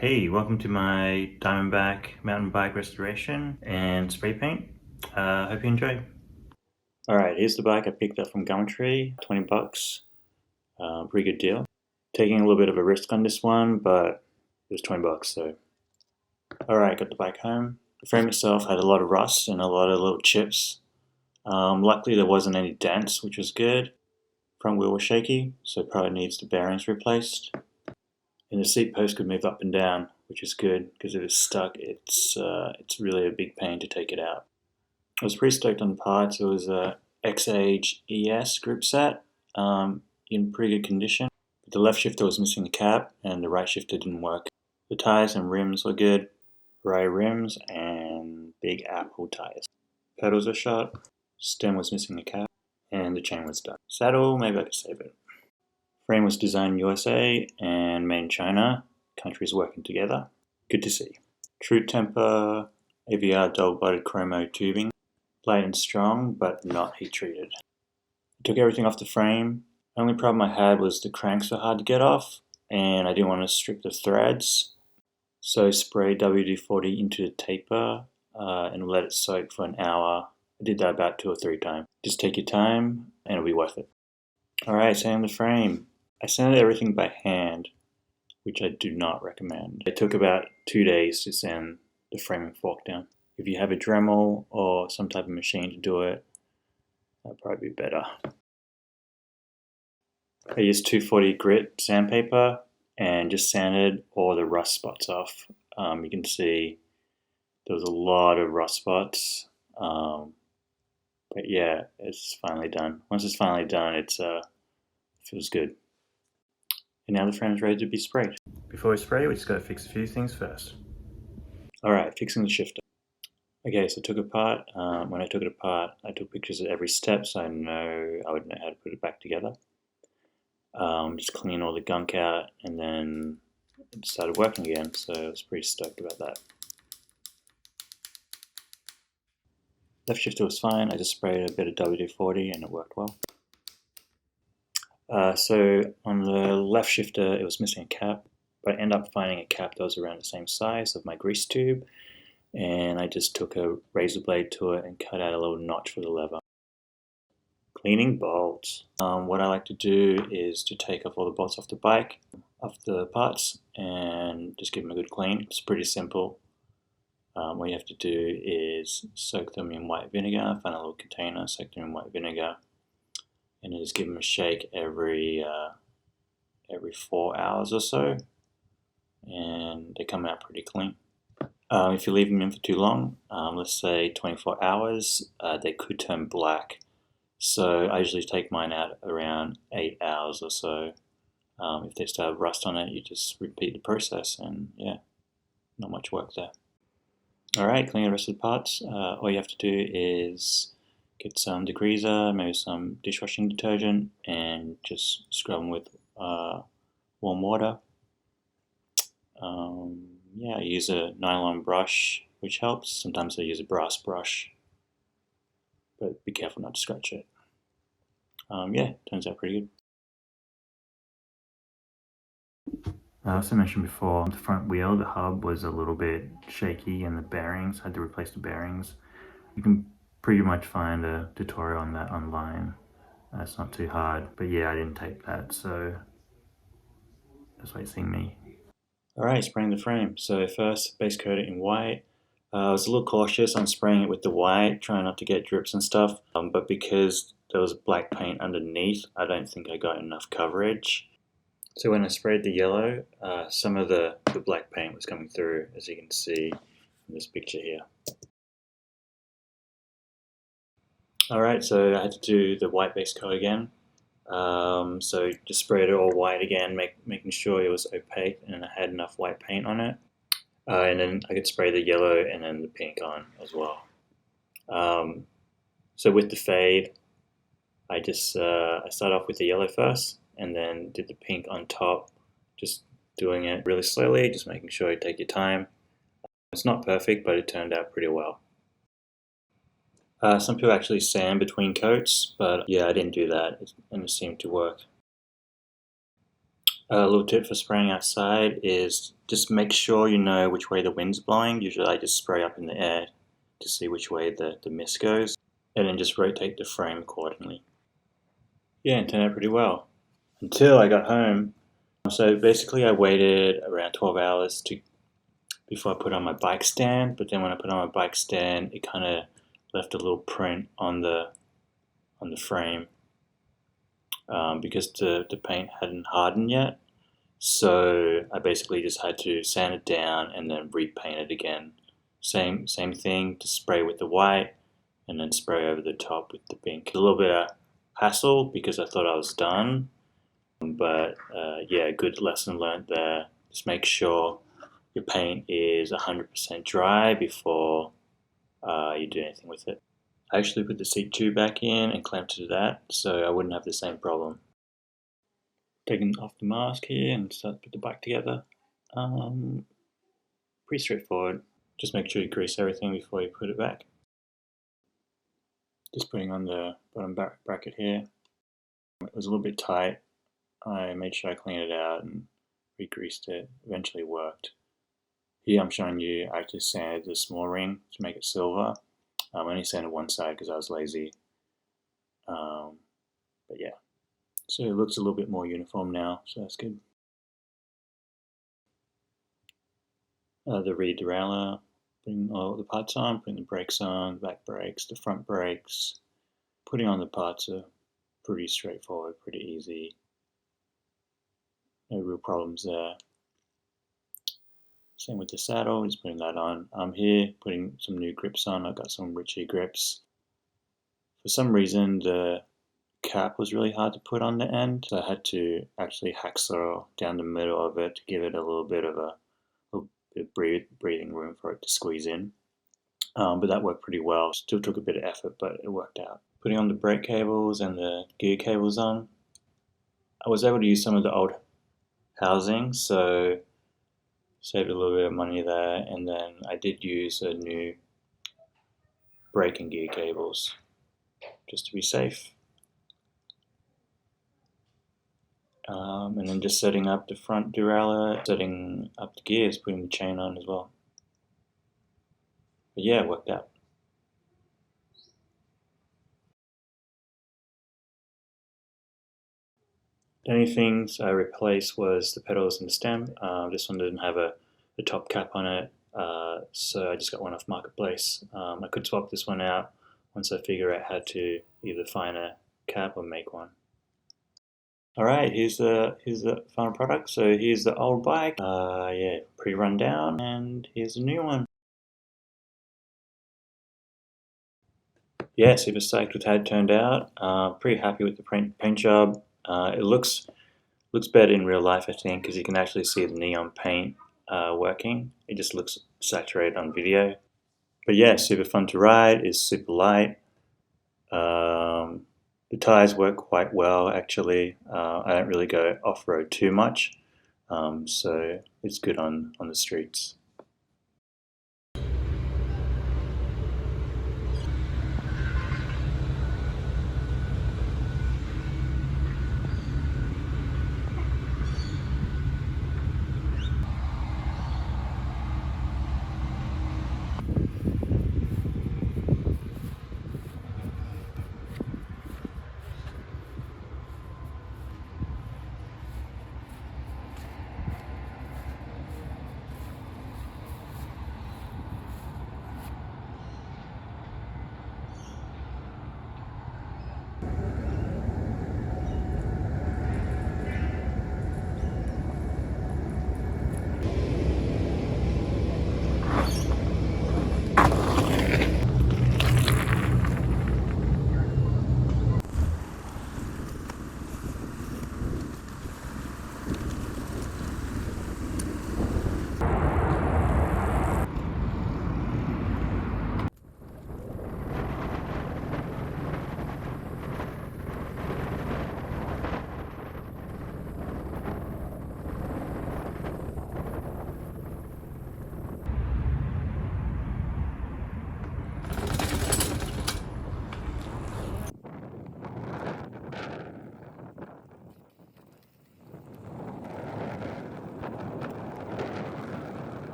Hey, welcome to my Diamondback mountain bike restoration and spray paint. Hope you enjoy. Alright, here's the bike I picked up from Gumtree, 20 bucks, pretty good deal. Taking a little bit of a risk on this one, but it was 20 bucks, so. Alright, got the bike home. The frame itself had a lot of rust and a lot of little chips. Luckily there wasn't any dents, which was good. Front wheel was shaky, so probably needs the bearings replaced. And the seat post could move up and down, which is good, because if it's stuck, it's really a big pain to take it out. I was pretty stoked on the parts. It was a X-Age ES group set, in pretty good condition. But the left shifter was missing the cap, and the right shifter didn't work. The tires and rims were good, Rye rims and Big Apple tires. Pedals were shot, stem was missing the cap, and the chain was done. Saddle, maybe I could save it. Frame was designed USA and made in China. Countries working together. Good to see. True temper, AVR double-bodied chromo tubing. Light and strong, but not heat treated. I took everything off the frame. The only problem I had was the cranks were hard to get off, and I didn't want to strip the threads. So sprayed WD-40 into the taper and let it soak for an hour. I did that about 2 or 3 times. Just take your time, and it'll be worth it. Alright, sanding the frame. I sanded everything by hand, which I do not recommend. It took about 2 days to sand the frame and fork down. If you have a Dremel or some type of machine to do it, that'd probably be better. I used 240 grit sandpaper and just sanded all the rust spots off. You can see there was a lot of rust spots, but yeah, it's finally done. Once it's finally done, it feels good. And now the frame's ready to be sprayed. Before we spray, we just gotta fix a few things first. Alright, fixing the shifter. Okay, so I took it apart. When I took it apart, I took pictures of every step so I would know how to put it back together. Just clean all the gunk out, and then it started working again, so I was pretty stoked about that. Left shifter was fine. I just sprayed a bit of WD-40 and it worked well. So on the left shifter, it was missing a cap, but I ended up finding a cap that was around the same size of my grease tube, and I just took a razor blade to it and cut out a little notch for the lever. Cleaning bolts. What I like to do is to take off all the bolts off the bike, off the parts, and just give them a good clean. It's pretty simple. What you have to do is soak them in white vinegar, find a little container, soak them in white vinegar, and just give them a shake every 4 hours or so, and they come out pretty clean. If you leave them in for too long, let's say 24 hours, they could turn black. So I usually take mine out around 8 hours or so. If they still have rust on it, you just repeat the process, and yeah, not much work there. Alright, clean the rest of the parts. All you have to do is get some degreaser, maybe some dishwashing detergent, and just scrub them with warm water. Yeah, I use a nylon brush, which helps. Sometimes I use a brass brush, but be careful not to scratch it. Yeah, turns out pretty good. I also mentioned before, the front wheel, the hub was a little bit shaky, and the bearings, I had to replace the bearings. You can pretty much find a tutorial on that online. It's not too hard, but yeah, I didn't take that, so that's why you're seeing me. Alright, spraying the frame. So first, base coat it in white. I was a little cautious on spraying it with the white, trying not to get drips and stuff, but because there was black paint underneath, I don't think I got enough coverage. So when I sprayed the yellow, some of the black paint was coming through, as you can see in this picture here. Alright, so I had to do the white base coat again. So just sprayed it all white again, making sure it was opaque and I had enough white paint on it. And then I could spray the yellow and then the pink on as well. So with the fade, I started off with the yellow first, and then did the pink on top, just doing it really slowly, just making sure you take your time. It's not perfect, but it turned out pretty well. Some people actually sand between coats, but yeah, I didn't do that, and it seemed to work. A little tip for spraying outside is just make sure you know which way the wind's blowing. Usually I just spray up in the air to see which way the mist goes, and then just rotate the frame accordingly. Yeah, it turned out pretty well. Until I got home. So basically I waited around 12 hours before I put on my bike stand, but then when I put on my bike stand, it kind of left a little print on the frame because the paint hadn't hardened yet. So I basically just had to sand it down and then repaint it again. Same thing, to spray with the white and then spray over the top with the pink. A little bit of hassle because I thought I was done, but yeah, good lesson learned there. Just make sure your paint is 100% dry before you do anything with it. I actually put the seat tube back in and clamped it to that so I wouldn't have the same problem. Taking off the mask here and start to put the bike together. Pretty straightforward. Just make sure you grease everything before you put it back. Just putting on the bottom bracket here. It was a little bit tight. I made sure I cleaned it out and re-greased it. Eventually worked. Here I'm showing you I actually sanded the small ring to make it silver. I only sanded one side because I was lazy. But yeah. So it looks a little bit more uniform now, so that's good. The rear derailleur, putting all the parts on, putting the brakes on, back brakes, the front brakes. Putting on the parts are pretty straightforward, pretty easy. No real problems there. Same with the saddle, just putting that on. I'm here putting some new grips on. I've got some Ritchie grips. For some reason, the cap was really hard to put on the end, so I had to actually hacksaw down the middle of it to give it a little bit of breathing room for it to squeeze in. But that worked pretty well. Still took a bit of effort, but it worked out. Putting on the brake cables and the gear cables on. I was able to use some of the old housing, so saved a little bit of money there, and then I did use a new brake and gear cables just to be safe. And then just setting up the front derailleur, setting up the gears, putting the chain on as well. But yeah, it worked out. The only things I replaced was the pedals and the stem. This one didn't have a top cap on it, so I just got one off Marketplace. I could swap this one out once I figure out how to either find a cap or make one. Alright, here's the final product. So here's the old bike, yeah, pretty run down, and here's the new one. Yeah, super stoked with how it turned out. Pretty happy with the paint job. It looks better in real life, I think, because you can actually see the neon paint working. It just looks saturated on video. But yeah, super fun to ride. It's super light. The tires work quite well, actually. I don't really go off-road too much, so it's good on the streets.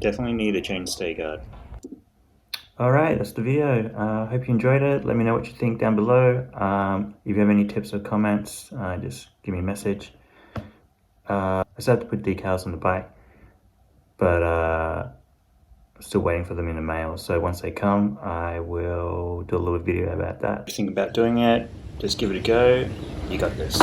Definitely need a chainstay guard. Alright, that's the video. Hope you enjoyed it. Let me know what you think down below. If you have any tips or comments, just give me a message. I still have to put decals on the bike, but still waiting for them in the mail. So once they come, I will do a little video about that. If you think about doing it, just give it a go. You got this.